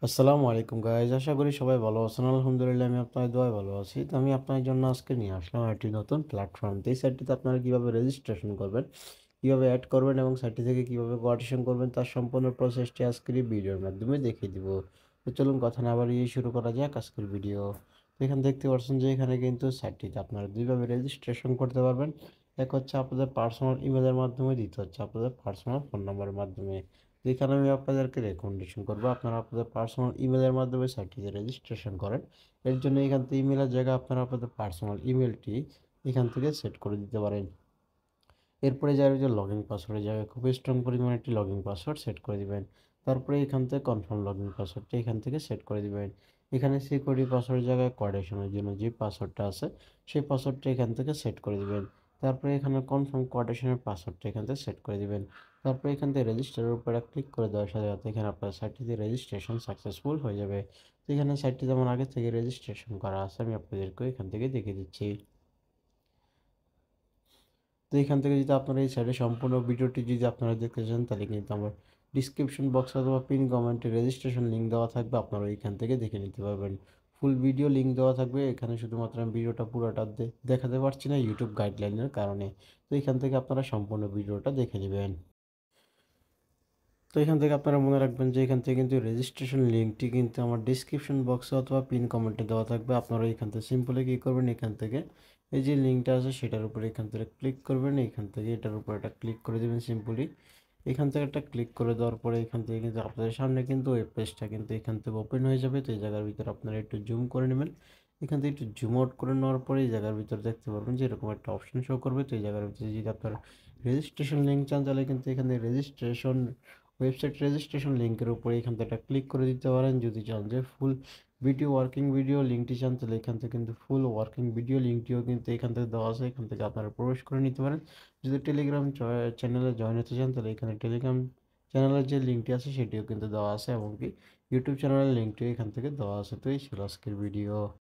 আসসালামু আলাইকুম গাইজ, আশা করি সবাই ভালো আছেন। আলহামদুলিল্লাহ আমি আপনাদের দোয়ায় ভালো আছি। তো আমি আপনার জন্য আজকে নিয়ে আসলাম একটি নতুন প্ল্যাটফর্ম। তো এই সাইটটিতে আপনারা কীভাবে রেজিস্ট্রেশন করবেন, কীভাবে অ্যাড করবেন এবং সাইটটি থেকে কীভাবে কোয়ার্টেশন করবেন তার সম্পূর্ণ প্রসেসটি আজকের এই ভিডিওর মাধ্যমে দেখিয়ে দিব। তো চলুন কথা না বাড়িয়ে শুরু করা যাক আজকের ভিডিও। তো এখানে দেখতে পাচ্ছেন যে এখানে কিন্তু সাইটটিতে আপনারা দুইভাবে রেজিস্ট্রেশন করতে পারবেন। এক হচ্ছে আপনাদের পার্সোনাল ইমেলের মাধ্যমে, দ্বিতীয় হচ্ছে আপনাদের পার্সোনাল ফোন নাম্বারের মাধ্যমে। তো এখানে আমি আপনাদেরকে রেকমেন্ডেশন করবো আপনারা আপনাদের পার্সোনাল ইমেলের মাধ্যমে সাইটটিতে রেজিস্ট্রেশন করেন। এর জন্য এখান থেকে ইমেলের জায়গায় আপনারা আপনাদের পার্সোনাল ইমেলটি এখান থেকে সেট করে দিতে পারেন। এরপরে যারা যে লগ ইন পাসওয়ার্ডের জায়গায় খুব স্ট্রং পরিমাণে একটি লগ ইন পাসওয়ার্ড সেট করে দিবেন। তারপরে এখান থেকে কনফার্ম লগ ইন পাসওয়ার্ডটা এখান থেকে সেট করে দিবেন। এখানে সিকিউরিটি পাসওয়ার্ডের জায়গায় কোয়ার্টেশনের জন্য যে পাসওয়ার্ডটা আছে সেই পাসওয়ার্ডটা এখান থেকে সেট করে দিবেন। তারপরে এখানে কনফার্ম কোয়ার্টেশনের পাসওয়ার্ডটা এখান থেকে সেট করে দিবেন। তারপরে এখান থেকে রেজিস্টারের উপরে ক্লিক করে দেওয়ার সাথে সাথে এখানে আপনার সাইটটিতে রেজিস্ট্রেশন সাকসেসফুল হয়ে যাবে। তো এখানে সাইটটি যেমন আগে থেকে রেজিস্ট্রেশন করা আছে আমি আপনাদেরকে এখান থেকে দেখিয়ে দিচ্ছি। তো এখান থেকে যদি আপনারা এই সাইডে সম্পূর্ণ ভিডিওটি যদি আপনারা দেখতে চান তাহলে কিন্তু আমার ডিসক্রিপশন বক্স অথবা পিন কমেন্টে রেজিস্ট্রেশন লিঙ্ক দেওয়া থাকবে, আপনারা এইখান থেকে দেখে নিতে পারবেন। ফুল ভিডিও লিঙ্ক দেওয়া থাকবে এখানে, শুধুমাত্র আমি ভিডিওটা পুরোটা দেখাতে পারছি না ইউটিউব গাইডলাইনের কারণে। তো এখান থেকে আপনারা সম্পূর্ণ ভিডিওটা দেখে নেবেন। তো এখান থেকে আপনারা মনে রাখবেন যে এখান থেকে কিন্তু রেজিস্ট্রেশন লিঙ্কটি কিন্তু আমার ডিসক্রিপশন বক্সে অথবা পিন কমেন্টে দেওয়া থাকবে। আপনারা এখান থেকে সিম্পলি কী করবেন, এখান থেকে এই যে লিঙ্কটা আছে সেটার উপরে এখান থেকে ক্লিক করবেন। এখান থেকে এটার উপর একটা ক্লিক করে দেবেন সিম্পলি। এখান থেকে একটা ক্লিক করে দেওয়ার পরে এখান থেকে কিন্তু আপনাদের সামনে কিন্তু ওয়েব পেজটা কিন্তু এখান থেকে ওপেন হয়ে যাবে। তো এই জায়গার ভিতরে আপনারা একটু জুম করে নেবেন। এখান থেকে একটু জুম আউট করে নেওয়ার পরে এই জায়গার ভিতরে দেখতে পারবেন যে এরকম একটা অপশন শো করবে। তো এই জায়গার ভিতরে যদি আপনার রেজিস্ট্রেশন লিঙ্ক চান তাহলে কিন্তু এখানে রেজিস্ট্রেশন ওয়েবসাইট রেজিস্ট্রেশন লিঙ্কের উপরে এখান থেকে একটা ক্লিক করে দিতে পারেন। যদি চান যে ফুল ভিডিও ওয়ার্কিং ভিডিও লিঙ্কটি চান তাহলে এখান থেকে কিন্তু ফুল ওয়ার্কিং ভিডিও লিঙ্কটিও কিন্তু এখান থেকে দেওয়া আছে, এখান থেকে আপনারা প্রবেশ করে নিতে পারেন। যদি টেলিগ্রাম চ্যানেলে জয়েন হতে চান তাহলে এখানে টেলিগ্রাম চ্যানেলের যে লিঙ্কটি আছে সেটিও কিন্তু দেওয়া আছে, এমনকি ইউটিউব চ্যানেলের লিঙ্কটিও এখান থেকে দেওয়া আছে। তো এই ছিল আজকের ভিডিও।